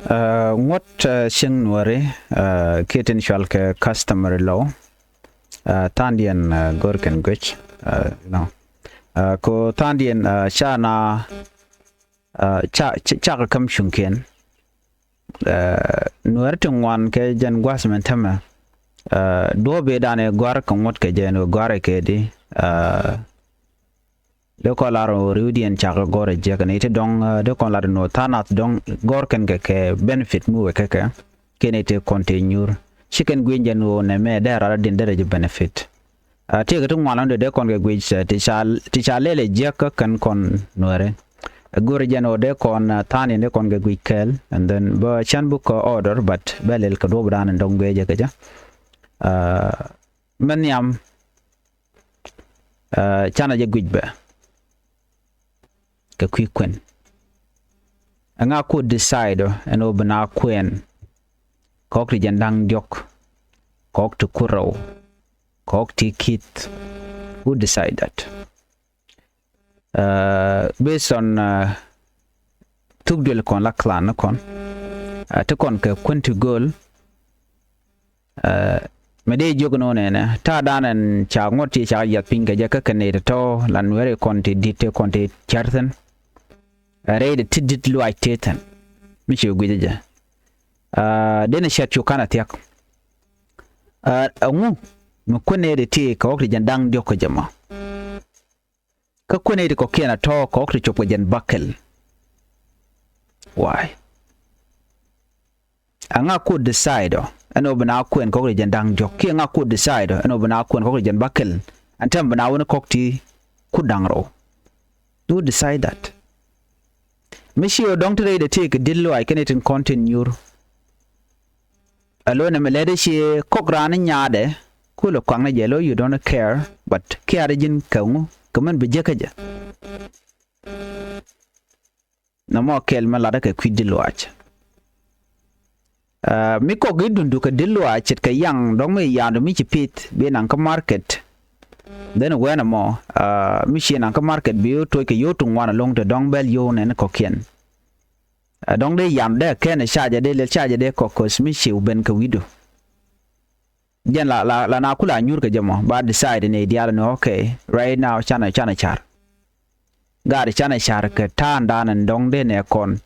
What sing nuääri kitten shalke customary law tandian gorken gwich no ko tandian chana cha kam shunken nuer tungwan ke jan gwasmen tama do be dane gwar kan wat ke jen gwar ke di de ko laro riudien chaga gore jega ne te dong de ko laro no tanat dong gor ken ke benefit mu ke kene te continue chicken gwinje no ne me dara din dere benefit te ga tun walan de kon ge gwij ti cha lele jeka kan kon noere gore jeno de kon tani ne kon ge gwikel and then ba chan book order but belel ka do bran dong ge jega ja men yam chana je gwijbe ka kwikwen anga ko decide and obna kwen kok ri jandang jok kok to kuro kok ti kit who decide that based on tugdel kon la clan kon to kon ka kwen to goal mede jogno ne ta danan cha ngoti cha ya pinga ja ka kane to lan were konti dite konti charten reide tidit lu aiteten michi gweja dena shat yo kana tiak ngu mu kone de ti ka okri jandang dio ko jama ka kone de ko kena to ko okri chopo jan bakel why anga could decide ano bana kwen ko jandang jok ki anga could decide ano bana kwen ko jan bakel antem bana wona kokti kudangro do decide that Monsieur don't trade the take dillo I can it continue alone me lede she kokran nyaade kulo kwang yellow you don't care but care jin kamu kaman be jekaja na mo kel ma lada ka kwidillo ach mi ko gidundu ka dillo ach ka yang dong me yando mi chipit be nan ka market then when mo mission an ka market bi to ke yo tung wana long the dong bel yo ne ko ken dong de yam de ken shaje de le shaje de ko mishi uben ka wido jen la na kula nyur ka jamo ba decide ne dial no okay right now chana char gari chana char ka tanda nan dong de ne kon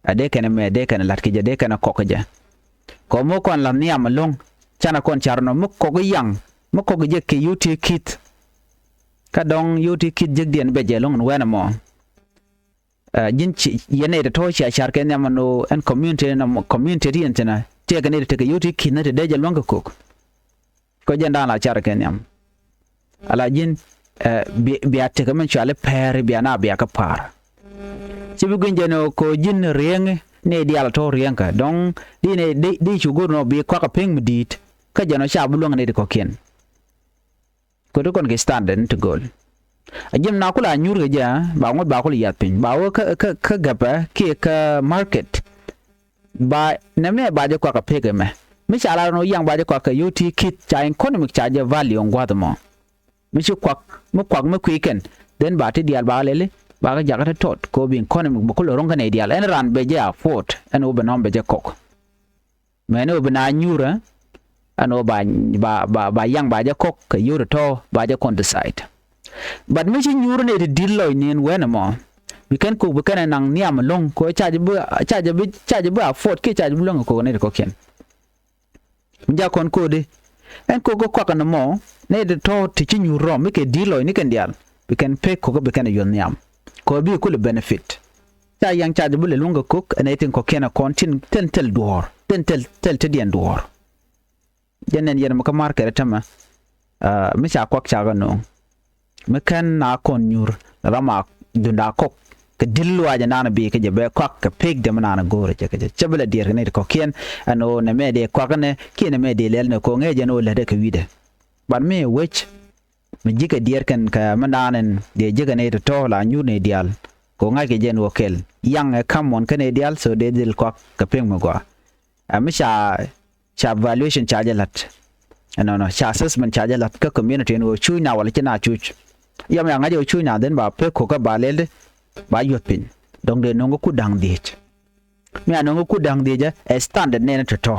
ade ken me de ken lat ke je de ken ko ka je ko mo kon la niam long chana kon char no mo ko yang mo ko je ke yuti kit ka dong yuti kit jeg dien be je long wena mo jin yene de to cha char ken yamano en community na community rientena te ga ne te yuti kit na te de je long ko ko jenda la char ken yam ala jin bi ate ka men chale per bi na bi ka par ci bu gunje no ko jin rieng ne di ala to rieng ka dong di ne di chugo no bi kwa ka ping midit ka jano cha bu long ne de ko ken ko to kon ke standard to goal ajim na kula nyur ga ba ngot ba ko yat pin ba wo ka gaba ke ka market ba nemne ba je kwa ka pege me mi chala no yang ba je kwa ka yuti kit cha economic charge value ngwa to mo mi chu kwa mo kwa mo quicken then ba ti dial ba lele ba ga jagata tot ko bi economic mo ko lo ronga ne dial en ran be je afford en obe non be je kok me no be na nyura ano ba yang ba je kok ka yuro to ba je kon decide but mi chi nyuro ne dillo ni wena mo we can cook we can nang niam long ko charge bu afford ki charge bu long ko ne ko ken ja kon ko de en ko kwa kana mo ne de to ti chi nyuro mi ke dillo ni ken dial we can pay ko be kan yon niam ko bi ko le benefit ta yang charge bu le long ko and etin ko ken kontin tel door tel te dien door jenen yen maka market tama mi cha kwak cha no me kan na kon nyur rama dunda kok ke dillu aja nana bi ke je be kwak ke pig de nana gore je ke chebele dir ne ko kien ano ne me de kwak ne kien me de lel ne ko ngeje no le de ke wide ban me wech me jike dir kan ka mananen de jige ne to la nyur ne dial ko ngake jen wokel yang e kamon ke ne dial so de dil kwak ke ping mo go mi cha valuation charge lat no cha assessment charge lat ka community no chui na wala china chuch yam ya ngajo chui na den ba pe ko ka ba lele ba yot pin dong de no ku dang dit mi anong ku dang de ja e standard ne to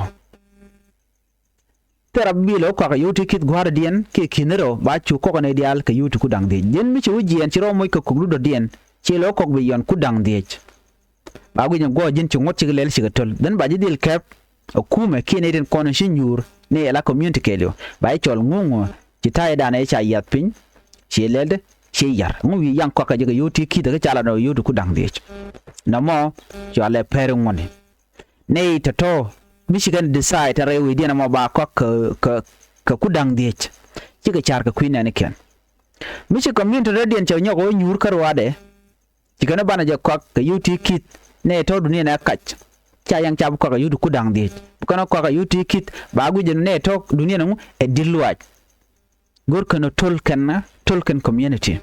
tera bilo ko ka yuti kit guardian ke kinero ba chu ko ne dial ka yuti ku dang de jen mi chu jien chiro moy ko ku do dien chi lo ko bi yon ku dang de ba gu go jin chu ngot chi lel chi tol den ba jidil kep ku me kine den kono shinyur ne la community kelio ba chol ngungo chi tay da ne cha yat pin chi lelde chi yar ngu wi yang ko ka je yuti kit ga chala no yuti ku dang de na mo cho le per ngoni ne to Michigan decide to rewe dia na mo ba ko ka kudang diech ci ga char ka queen ne ken Michigan community radiant cho nyoko nyur karwade ci kana bana je ko ka yuti kit ne to dunia na kach cha yang cha ko ka yuti kudang diech kana ko ka yuti kit ba gu je ne to dunia na e dilwaj gor kana tolken community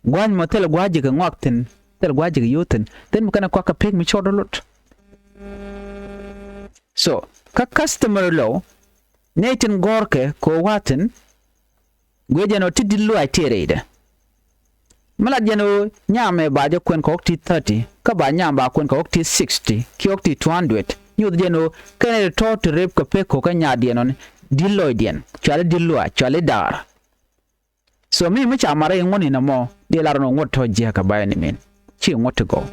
gwan mo tel gwaje ga ngwakten tel gwaje ga yoten den kana ko ka peg mi chodolot. So, ka customary law, Nathan Gorke ko watin, gwejano tidillu ay terede. Malad jano nyame ba jo kwen ko okti 30, ka ba nyam ba kwen ko okti 60, ki okti 200. Nyud jano kene to rep ko pe ko ka nyadienon dillo dien, chale dillu a chale dar. So mi amare ngoni na mo, de larno ngot to je ka ba ni men. Chi ngot go.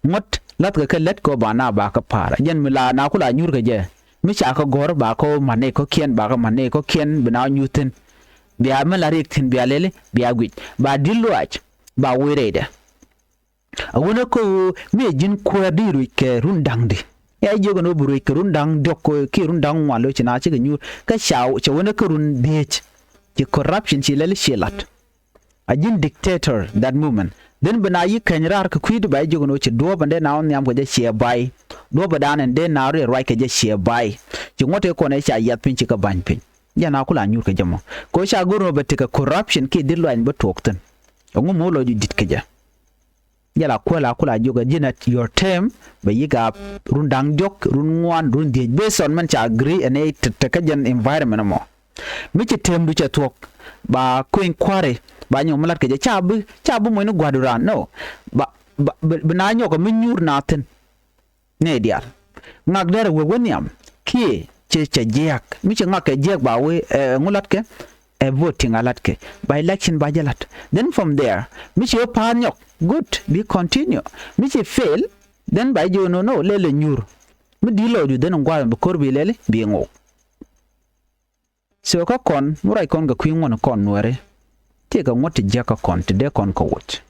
Ngot lat ka let ko ba na ba ka para jen mila na kula nyur ka je mi cha ka gor ba ko mane ko kien ba ka mane ko kien bina nyutin biya mala rik tin biya lele biya gwit ba dillu ach ba wirede awona ko mi jin ko diru ke rundang di ya jogo no buru ke rundang dokko ke rundang walo china chi ga nyur ka shaw che wona ko run dech ki corruption chi lele shelat a jin dictator that moment den bana yi kanyrar ka kwidu ba jogo no che do bande na on yam ko je share bai do badan den na re right ka je share bai ci ngote ko ne cha yat pin ci ka ban pin ya na kula nyur ka jamo ko sha goro batte ka corruption ke dillo an ba tokten ngo mo lo di dit ka ja ya la kula jogo jinat your term ba yiga rundang jok run ngwan run di based on man cha agree and it te ka jan environment mo mi ci term du cha tok ba ko inquiry ba nyo malat ke chabu mo no gwadura no ba na nyo ko minyur naten ne dial ngak der we woniam ki che jek mi che ngak jek ba we ngulat ke voting alat ke by election ba jalat then from there mi che pa nyok good be continue mi che fail then by jo no lele nyur mi dilo ju den ngwa be korbi lele bi ngo so ka kon murai kon ga kwin won kon nuere tega ngoti jaka kon te de kon ko wot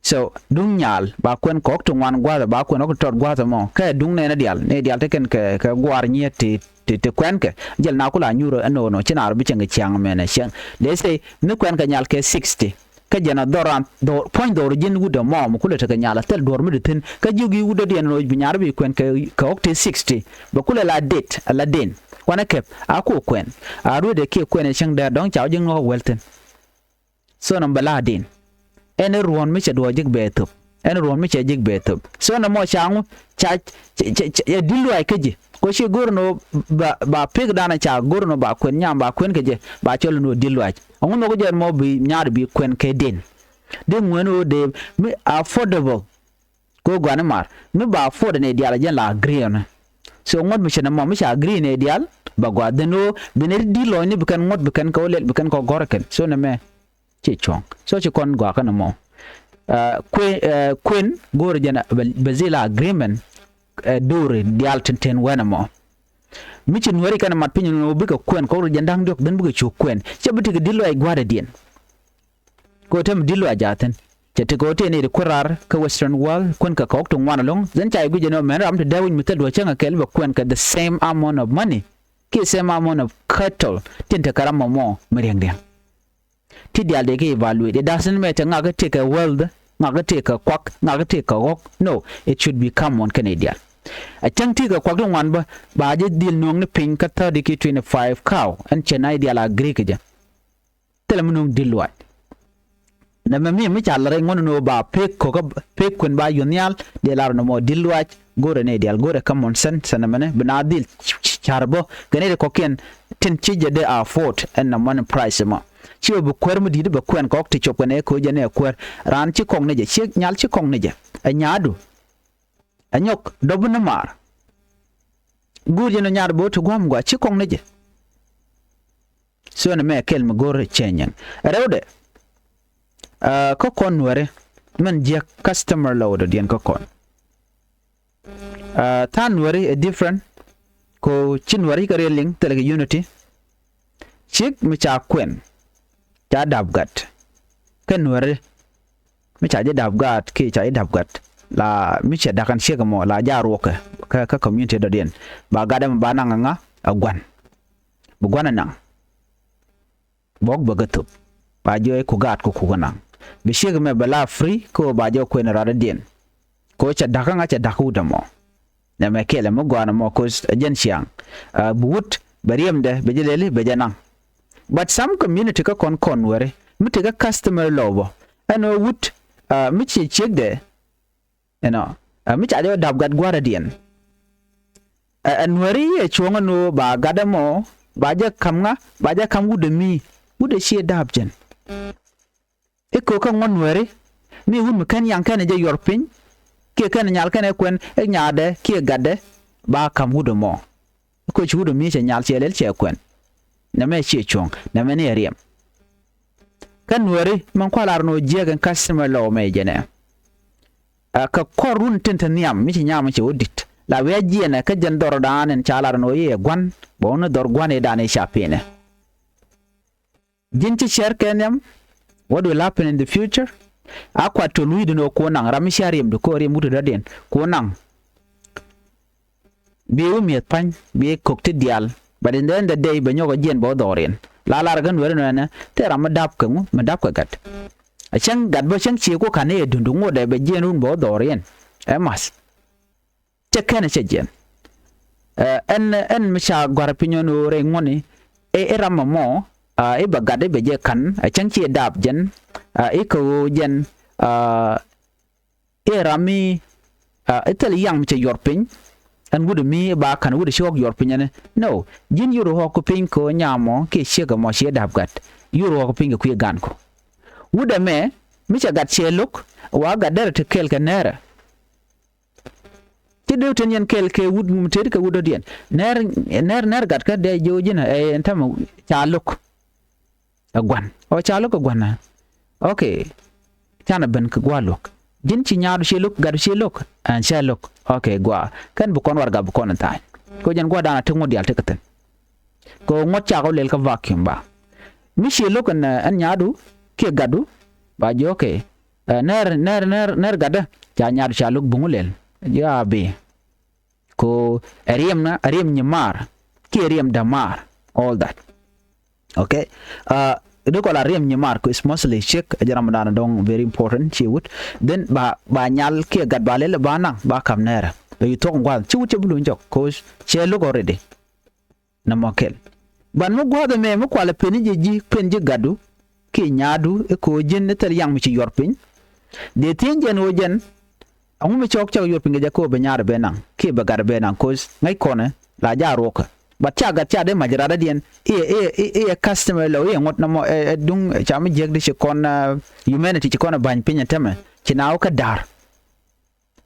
so dung nyal ba kwen ko to wan gwa ba kwen ko tot gwa mo ka dung ne dial te ken ka gwar nyeti te kwen ke jel na kula nyuro no chinar bi chenga chang mena chen they say ni kwen ka nyal ke 60 ka jena doran do point do jin wuda mo kula te ka nyala tel dor mi tin ka jugi wuda den no bi nyar bi kwen ka okte 60 ba kula la date la den kwana kep ako kwen aru de ke kwen chang da dong chaw jing no welten so no baladin ene ruon mi che do jik betup ene ruon mi che jik betup so no mo changu cha ya dilu ay keje ko she gorno ba pig dana cha gorno ba kwen nyam ba kwen keje ba cholo no dilu ay on no ko jer mo bi nyaar bi kwen ke den ngweno de mi affordable ko gwana mar mi ba afford ne diala jen la agree on so ngot mi che na mo mi cha agree ne dial ba gwa deno biner dilo ni bikan ngot bikan ko lel bikan ko gorken so na me che chong so che kon gwa kana mo queen gor jana bazila agreement dore dial ten wana mo michin wari kana mat pinyo no bika kwen ko jandang dok den buga chu kwen che biti dilo ay gwada dien ko tem dilo ajaten che te ko te ne kurar ka western world kwen ka ko to wana long zan chai guje no men ram to dawin mitel do changa kel ba kwen ka the same amount of money ki same amount of cattle tin ta karama mo mereng dia ti dial de ke evaluate it doesn't matter ngaga take a world ngaga take a kwak ngaga take a rock no it should become one Canadian a chang ti ga kwak don wan ba je dil nong ne pin ka 30 ki 25 cow and chennai dial agree ke ja telam nong dilwa na mi cha la ngon no ba pek ko ka pek kun ba yonyal de lar no mo dilwa gore ne dial gore common sense na mane bina dil charbo gane ko ken tin chi je de afford and na man price ma chi bu kwer mu di ba kwen ko ti chop ne ko je ne kwer ran chi kong ne je chi nyal chi kong ne je a nyadu anyok dobu na mar gurje no nyaar bo to gwam gwa chikong neje so na me kel magor chenyen rewde ko kon ware man je customer load dien ko kon tan ware a different ko chin ware ka reling tele unity chik mi cha kwen cha dabgat ken ware mi cha je dabgat ki cha dabgat la mi cha dakan shega mo la jaro ka community do dien ba gadam ba nga agwan bu gwana nang bok bagatup ba jo ko gat ko nang bi shega me bala free ko ba jo kwen rada dien ko cha dakan cha daku damo na me kele mo gwana mo ko jen siang buut bariem de be jelele be janang but some community ka kon ware mi te ka customer lobo ano wut mi che check de mi cha jo dabgat gwara dien anwari e chonga no ba gadamo ba ja kamnga ba ja kam wude she dabjen e ko ka ngon wari mi wun kan yang kan je yorpin ke kan nyal kan e kwen e nyaade ke gadde ba kam wude mo ko chi wude mi che nyal che lel che kwen na me che chong na me ne riem kan wari man kwalar no jegen customer law me jene ka korun tenten niam mi che nyama che wudit la we jiene ka jan dor danen chalar no ye gwan bono dor gwan e dane chapine jinti share kenyam what will happen in the future akwa to lui no ko nang ramishariam do ko remuto daden ko nang bi umiet pan bi kokti dial but in the end of the day banyo ko jen bo dorin la lar gan were no na te ram dap ka mu madap ka gat a chang gat bo chang chi ko kane dundu ngode be jenun bo dorin emas chekene chejen en misha gwar pinyono re ngoni e ramamo e bagade be je kan a chang chi dap jen e ko jen e rami etel yang che yorpin an wudu mi ba kan wudu shok yorpin ne no jin yuro ho ko pin ko nyamo ke shega mo she dap gat yuro ho ko pin ko gan ko wuda me mi cha gat che luk wa gadar te kel kanera ti dew ten yen kel ke wud mum te ka wudo dien ner gat ka de jojina e entama chaluk agwan o chaluk agwana okay tana ben ka gwaluk jin ci nyaadu sheluk gadu sheluk an sheluk okay gwa kan bu kon warga bu kon ta ko jan gwa dana te ngodi al te katen ko ngot cha ko lel ka vacuum ba mi sheluk an nyaadu ke gadu ba jo okay ner gada ja nyaadu shaluk bungulel ya be ko ariem nyamar ke ariem damar all that okay do ko la rem nyamar ko is mostly check jaramdana dong very important chi wut then ba nyal ke gad balele bana ba kam nera do you talk ngwa chi wut bulu njok ko che look already na mokel ban mo gwa me mo kwala penije ji penje gadu ke nyaadu e ko jenne tel yang mi ci yorpin de tenjen o jen amu mi chok chok yorpin ge ko be nyaar be nang ke ba gar be nang ko ngai kone la ja roka but cha de majrada dien e customer lo e ngot na mo dung cham jeg de kon humanity ci kon ban pinya teme ci naw ka dar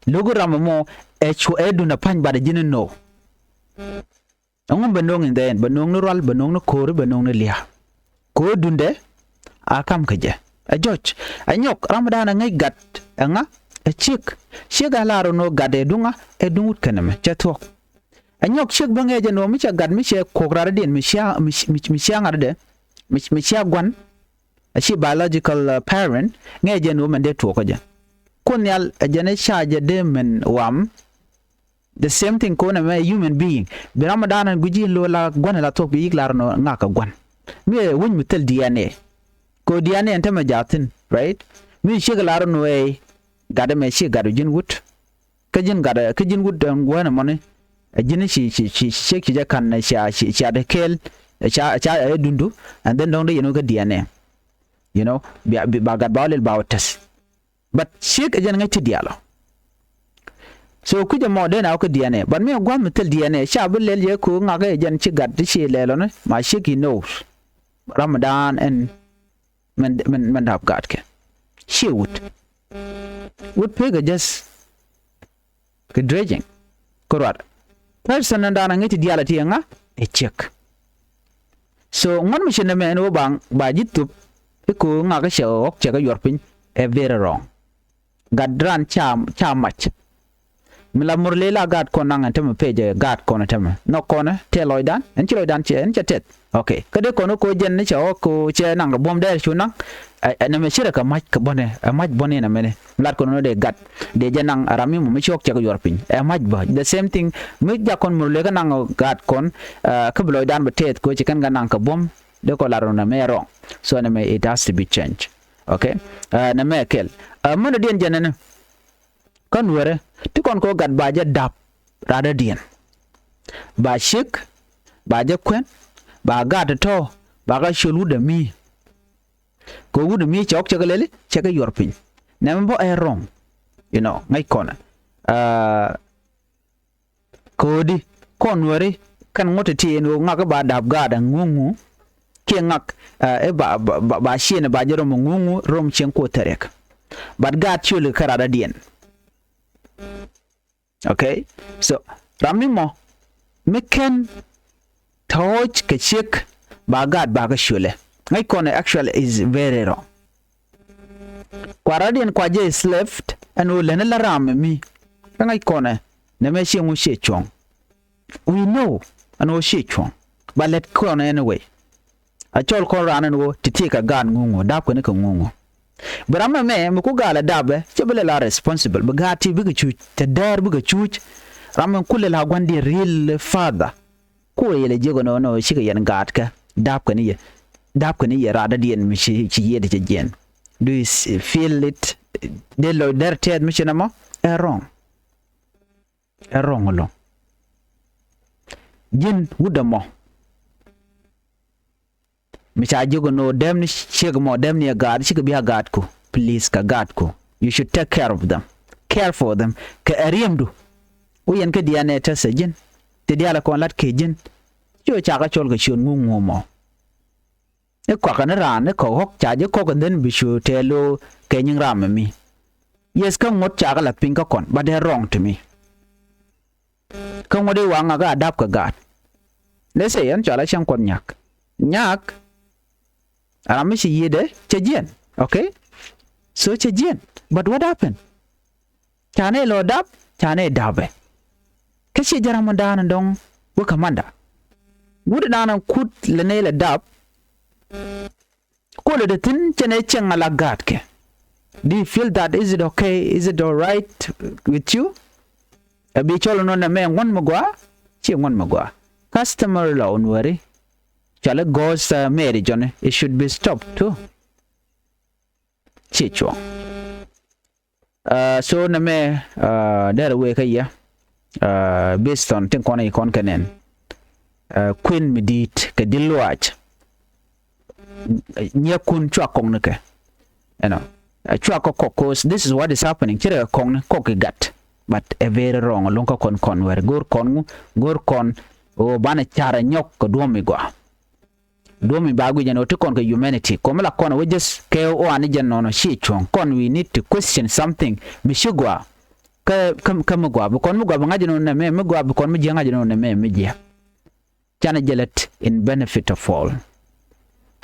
logo ram mo e chu edu na pan bada jinin no ngom benong in den benong no ral benong no kor benong no lia ko dunde akam ka je a joj a nyok ramadana ngai gat nga a chik shega laro no gade dunga e dungut kaname chatok anyok shek bange je no mi cha gad mi she kokrar den mi sha ngarde mi sha gwan a shi biological parent nge je no mende to ko je kon yal jene sha je de men wam the same thing ko na me human being bi ramadan guji lo la gwan la to bi iklar no ngaka gwan mi won mi tel DNA ko DNA enta ma jatin right mi she galar no e gade me she gadu jin wut ka jin wut ngwana mone jini shi sheki ja kan sha de kel cha dundu and then don't you know ga DNA you know ba gad bawlel bawtas but shek jan ngati dialo so ku jamo de na ko DNA but me gwa metel DNA sha bulel ye ko ngaga jan ci gad ci lelo ne ma sheki knows Ramadan and man have got ke she would pega just ke dredging korwat person ndana ngiti dialati nga e check so ngon mi shene me no bang ba jitup ko nga ka shok che ka yorpin e very wrong gadran cha mach mila murlela gad ko nanga teme peje gad ko na teme no kona teloidan en chiloidan che en chatet okay kade kono ko jen ne cha ko che nanga bom der chuna na me shira ka mach ka bone mach bone na mene lat kono de gad de janang arami mu chok che ko yorpin e mach ba the same thing mi ja kon murle ka nanga gad kon ka bloidan betet ko che kan ga nanga bom de ko laro na me wrong so na me it has to be changed okay na me kel mono dien janene kon were ti kon ko gad baje dap rada dien ba shik ba je kwen ba gad to ba ga shulu de mi ko wude mi chok chagalele chaka yorpin nembo e wrong you know ngai kona kodi kon were kan ngote ti en ngaka ba dap gada ngungu ke ngak e ba shine ba jero ngungu rom chen ko terek but gad chulu karada dien. Okay, so ramimo meken touch ke check bagad baga shule ngai kone actually is very wrong kwaradian kwaje is left and we learn la ram mi ngai kone ne me shi ngu she chong we know and we she chong but let kone anyway a chol ko ran no to take a gun ngungu da ko ne ko ngungu Brahma me muku gala dabe chebele la responsible bagati biga chu te dar biga chu ramen kule la gwandi real father ko yele jego no shiga yan gatka dab ka ni ye rada dien mi chi yede je gen do you feel it de lo der ted mi chenamo wrong lo jin wudamo mi cha jogo no dem ni shega mo dem ni gad shiga biya gad ko please ka gad ko you should take care for them ka ariamdu o yen ka diane ta sajin te diala ko lat ke jin jo cha ka chol ga shun ngungu mo e kwa kana ran ko hok cha je ko den bi shu telo ke nyin ram mi yes ka ngot cha ka la pin ka kon but they wrong to me ka ngode wanga ga adap ka gad le se yan cha la chang kon nyak Aramishi yede chajen, okay? So chajen, but what happened? Chane lo dab, chane dabe. Kashi jaramandana dong wakamanda. Would nana kut lenele dab? Call it a tin chane changala gatke. Do you feel that? Is it okay? Is it alright with you? A bicholo no na me one magwa? Chi one magwa. Customary law unwari. Chala goes marriage on it should be stopped too. Chicho. So na me there way kaya based on think on ikon kanen queen medit ka dilwach nya kun chwa kong nake you know chwa kokos this is what is happening chira kong kokigat but a very wrong lonka kon where gor kon o bana chara nyok ko domigwa domi bagu jano to kon humanity komela kon we just ke o ani jano no shi chon kon we need to question something mishigwa kam gwa bu kon mugwa ngaji no na me mugwa bu kon mi ngaji no na me je chana jelet in benefit of all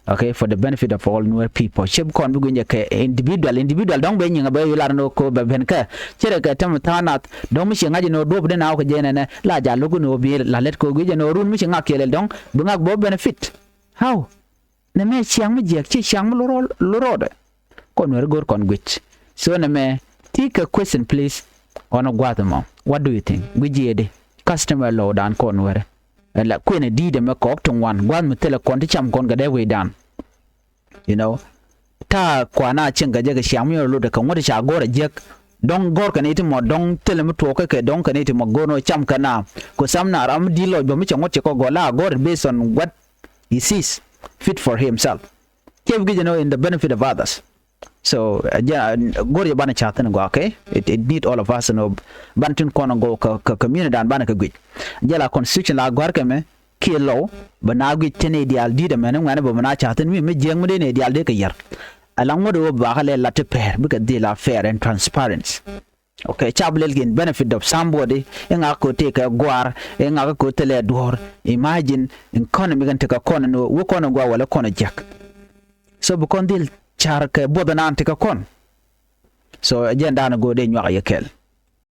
okay for the benefit of all Nuer people shib kon bu nje ke individual dong be nyinga be yular no ko be ben ka chere ka tam tanat dong mi ngaji no do de na ko jene ne la ja lugu no bi la let ko gije no run mi ngakele dong bu ngak bo benefit. How? Na me chiang me jek chi chiang me lorode. Kon wer gor kon gwich. So na me take a question please on a guatamo. What do you think? Gwijede customer law dan kon wer. La kwene di de me ko tong wan gwan me tele kon ti cham kon ga de we dan. You know ta kwana cin gaje ga chiang me lo de kan wada cha gora jek don gor kan iti mo don tele mu to ke don kan iti mo gono cham kana ko samna ram di lo bo mi chang wat ko gola gor based on what he sees fit for himself. Kev you in the benefit of others. So go ya bana chatan go okay. It need all of us no bantun kono go community dan bana ka gwi. Jela constitution la gor ke me ke law bana gwi tene ideal di de men ngane bo bana chatan mi jeng mu de ne ideal de ka yar. Alang mo do ba hale la te per because they are fair and transparent. okay chablel gin benefit of somebody nga ko te ka gwar nga ko tele dor imagine economy gan te ka kono no wo kono gwa wala kono jak so bu kon dil char ka bodanan te ka kon so agenda na go de nywa yekel